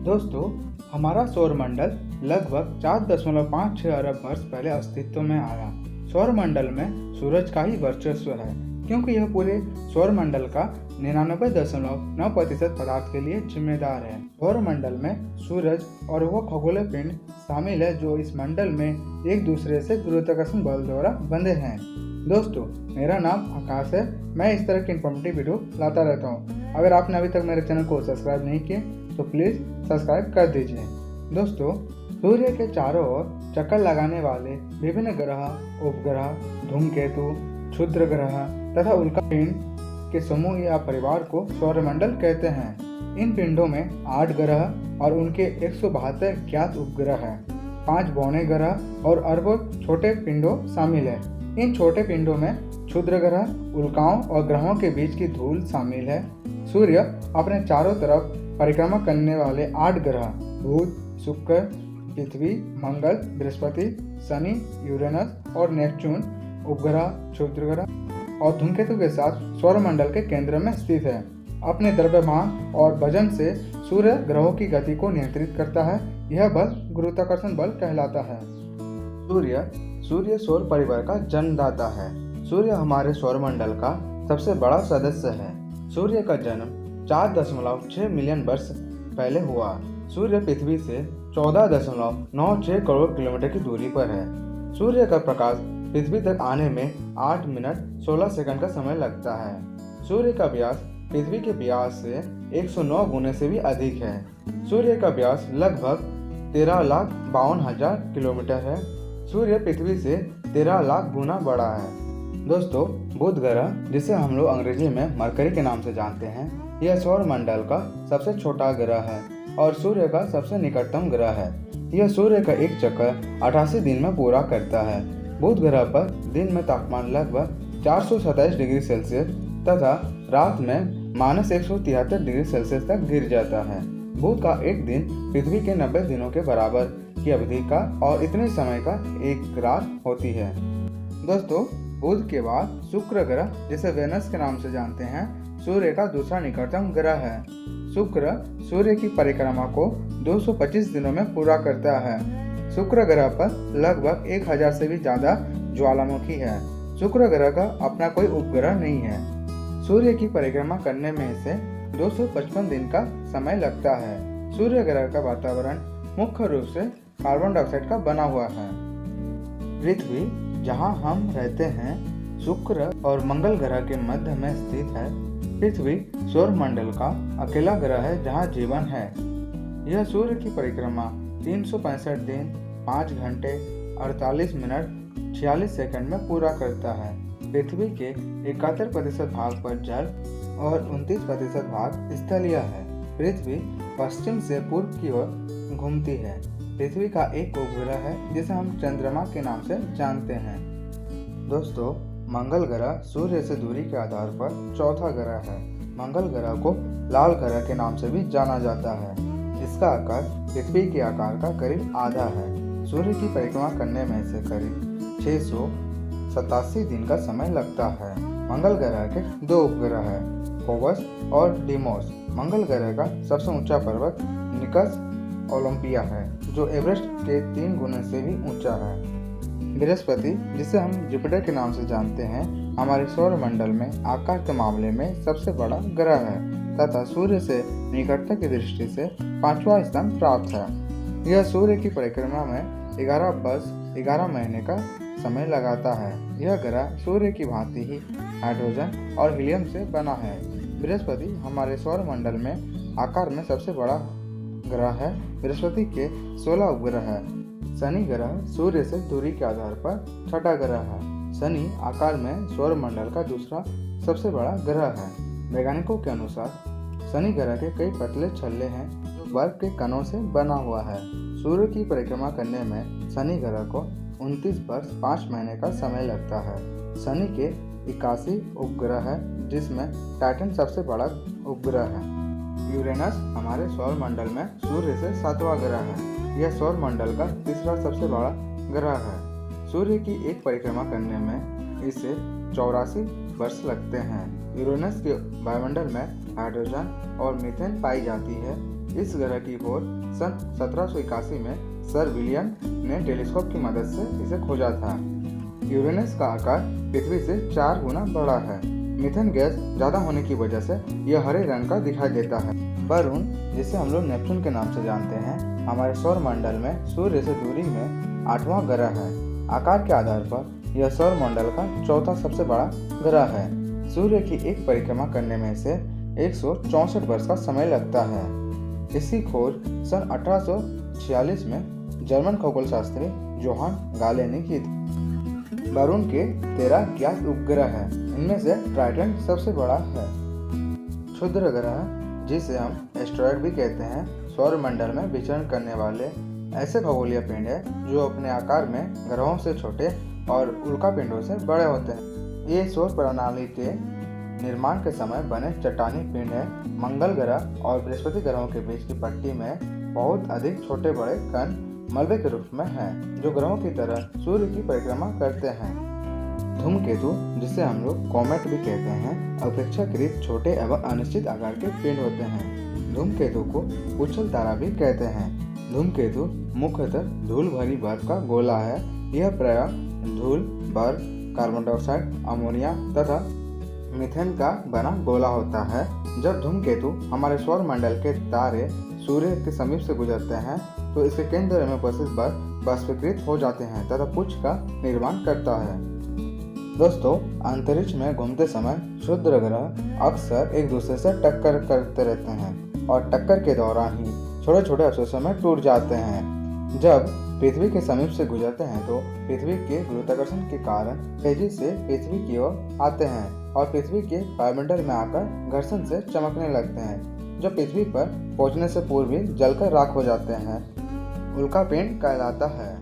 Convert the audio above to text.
दोस्तों, हमारा सौरमंडल लगभग 4.56 अरब वर्ष पहले अस्तित्व में आया। सौरमंडल में सूरज का ही वर्चस्व है, क्योंकि यह पूरे सौरमंडल का 99.9% पदार्थ के लिए जिम्मेदार है। सौरमंडल में सूरज और वह खगोलीय पिंड शामिल है जो इस मंडल में एक दूसरे से गुरुत्वाकर्षण बल द्वारा बंधे हैं। दोस्तों, मेरा नाम आकाश है। मैं इस तरह की इन्फॉर्मेटिव वीडियो लाता रहता हूँ। अगर आपने अभी तक मेरे चैनल को सब्सक्राइब नहीं किए तो प्लीज़ सब्सक्राइब कर दीजिए। दोस्तों, सूर्य के चारों ओर चक्कर लगाने वाले विभिन्न ग्रह, उपग्रह, धूमकेतु, क्षुद्र ग्रह तथा उल्कापिंड के समूह या परिवार को सौरमंडल कहते हैं। इन पिंडों में 8 ग्रह और उनके 172 ज्ञात उपग्रह हैं। 5 बौने ग्रह और अरबों छोटे पिंडों शामिल है। इन छोटे पिंडों में क्षुद्र ग्रह, उल्काओं और ग्रहों के बीच की धूल शामिल है। सूर्य अपने चारों तरफ परिक्रमा करने वाले 8 ग्रह बुध, शुक्र, पृथ्वी, मंगल, बृहस्पति, शनि, यूरेनस और नेपच्यून उपग्रह, क्षुद्र ग्रह और धूमकेतु के साथ सौरमंडल के केंद्र में स्थित है। अपने द्रव्यमान और वजन से सूर्य ग्रहों की गति को नियंत्रित करता है। यह बल गुरुत्वाकर्षण बल कहलाता है। सूर्य सौर परिवार का जन्मदाता है। सूर्य हमारे सौरमंडल का सबसे बड़ा सदस्य है। सूर्य का जन्म 4.6 मिलियन वर्ष पहले हुआ। सूर्य पृथ्वी से 14.96 करोड़ किलोमीटर की दूरी पर है। सूर्य का प्रकाश पृथ्वी तक आने में 8 मिनट 16 सेकंड का समय लगता है। सूर्य का व्यास पृथ्वी के व्यास से 109 गुने से भी अधिक है। सूर्य का व्यास लगभग 13,52,000 किलोमीटर है। सूर्य पृथ्वी से 13 लाख गुना बड़ा है। दोस्तों, बुध ग्रह, जिसे हम लोग अंग्रेजी में मरकरी के नाम से जानते हैं, यह सौरमंडल का सबसे छोटा ग्रह है और सूर्य का सबसे निकटतम ग्रह है। यह सूर्य का एक चक्कर 88 दिन में पूरा करता है। बुध ग्रह पर दिन में तापमान लगभग 427 डिग्री सेल्सियस तथा रात में -173 डिग्री सेल्सियस तक गिर जाता है। बुध का एक दिन पृथ्वी के 90 दिनों के बराबर की अवधि का और इतने समय का एक रात होती है। दोस्तों, बुध के बाद शुक्र ग्रह, जिसे वेनस के नाम से जानते हैं, सूर्य का दूसरा निकटतम ग्रह है। शुक्र सूर्य की परिक्रमा को 225 दिनों में पूरा करता है। शुक्र ग्रह पर लगभग 1000 से भी ज्यादा ज्वालामुखी है। शुक्र ग्रह का अपना कोई उपग्रह नहीं है। सूर्य की परिक्रमा करने में इसे 255 दिन का समय लगता है। सूर्य ग्रह का वातावरण मुख्य रूप से कार्बन डाइऑक्साइड का बना हुआ है। पृथ्वी, जहां हम रहते हैं, शुक्र और मंगल ग्रह के मध्य में स्थित है। पृथ्वी सौरमंडल का अकेला ग्रह है जहां जीवन है। यह सूर्य की परिक्रमा 365 दिन, 5 घंटे, 48 मिनट, 46 सेकंड में पूरा करता है। पृथ्वी के 71% भाग पर जल और 29% भाग स्थलीय है। पृथ्वी पश्चिम से पूर्व की ओर घूमती है। पृथ्वी का एक उपग्रह है जिसे हम चंद्रमा के नाम से जानते हैं। दोस्तों, मंगल ग्रह सूर्य से दूरी के आधार पर चौथा ग्रह है। मंगल ग्रह को लाल ग्रह के नाम से भी जाना जाता है। इसका आकार पृथ्वी के आकार का करीब आधा है। सूर्य की परिक्रमा करने में इसे करीब 687 दिन का समय लगता है। मंगल ग्रह के 2 उपग्रह हैं, फोबस और डीमोस। मंगल ग्रह का सबसे ऊंचा पर्वत निकस ओलंपिया है, जो एवरेस्ट के 3 गुने से भी ऊंचा है। बृहस्पति, जिसे हम जुपिटर के नाम से जानते हैं, हमारे सौरमंडल में आकार के मामले में सबसे बड़ा ग्रह है तथा सूर्य से निकटता की दृष्टि से 5वां स्थान प्राप्त है। यह सूर्य की परिक्रमा में 11 वर्ष 11 महीने का समय लगाता है। यह ग्रह सूर्य की भांति ही हाइड्रोजन और हीलियम से बना है। बृहस्पति हमारे सौरमंडल में आकार में सबसे बड़ा ग्रह है। बृहस्पति के 16 उपग्रह हैं। शनि ग्रह सूर्य से दूरी के आधार पर छठा ग्रह है। शनि आकार में सौरमंडल का दूसरा सबसे बड़ा ग्रह है। वैज्ञानिकों के अनुसार शनि ग्रह के कई पतले छल्ले हैं जो बर्फ के कणों से बना हुआ है। सूर्य की परिक्रमा करने में शनि ग्रह को 29 वर्ष 5 महीने का समय लगता है। शनि के 81 उपग्रह है, जिसमें टाइटन सबसे बड़ा उपग्रह है। यूरेनस हमारे सौरमंडल में सूर्य से 7वां ग्रह है। यह सौरमंडल का तीसरा सबसे बड़ा ग्रह है। सूर्य की एक परिक्रमा करने में इसे 84 वर्ष लगते हैं। यूरेनस के वायुमंडल में हाइड्रोजन और मीथेन पाई जाती है। इस ग्रह की खोज सन 1781 में सर विलियम ने टेलीस्कोप की मदद से इसे खोजा था। यूरेनस का आकार पृथ्वी से 4 गुना बड़ा है। मीथेन गैस ज्यादा होने की वजह से यह हरे रंग का दिखाई देता है। वरुण, जिसे हम लोग नेपच्यून के नाम से जानते हैं, हमारे सौर मंडल में सूर्य से दूरी में 8वां ग्रह है। आकार के आधार पर यह सौर मंडल का चौथा सबसे बड़ा ग्रह है। सूर्य की एक परिक्रमा करने में इसे 164 वर्ष का समय लगता है। इसकी खोज सन 1846 में जर्मन खगोल शास्त्री जोहान गाले ने की थी। वरुण के 13 ज्ञात उपग्रह हैं। इनमें से ट्राइटन सबसे बड़ा है। क्षुद्र ग्रह, जिसे हम एस्टेरॉयड भी कहते हैं, सौर मंडल में विचरण करने वाले ऐसे खगोलीय पिंड है जो अपने आकार में ग्रहों से छोटे और उल्का पिंडों से बड़े होते हैं। ये सौर प्रणाली के निर्माण के समय बने चट्टानी पिंड है। मंगल ग्रह और बृहस्पति ग्रहों के बीच की पट्टी में बहुत अधिक छोटे बड़े कण मलबे के रूप में हैं, जो ग्रहों की तरह सूर्य की परिक्रमा करते हैं। धूमकेतु, जिसे हम लोग कॉमेट भी कहते हैं, अपेक्षाकृत छोटे एवं अनिश्चित आकार के पिंड होते हैं। धूमकेतु को उछल तारा भी कहते हैं। धूमकेतु मुख्यतः धूल भरी बर्फ का गोला है। यह प्रायः धूल, बर्फ, कार्बन डाइऑक्साइड, अमोनिया तथा मीथेन का बना गोला होता है। जब धूमकेतु हमारे सौर मंडल के तारे सूर्य के समीप से गुजरते हैं तो इसके केंद्र में उपस्थित बर्फ बाष्पीकृत हो जाते हैं तथा पुंज का निर्माण करता है। दोस्तों, अंतरिक्ष में घूमते समय क्षुद्र ग्रह अक्सर एक दूसरे से टक्कर करते रहते हैं और टक्कर के दौरान ही छोटे छोटे अवशेषों में टूट जाते हैं। जब पृथ्वी के समीप से गुजरते हैं तो पृथ्वी के गुरुत्वाकर्षण के कारण तेजी से पृथ्वी की ओर आते हैं और पृथ्वी के वायुमंडल में आकर घर्षण से चमकने लगते हैं, जो पृथ्वी पर पहुंचने से पूर्व ही जलकर राख हो जाते हैं। उल्कापिंड कहलाता है।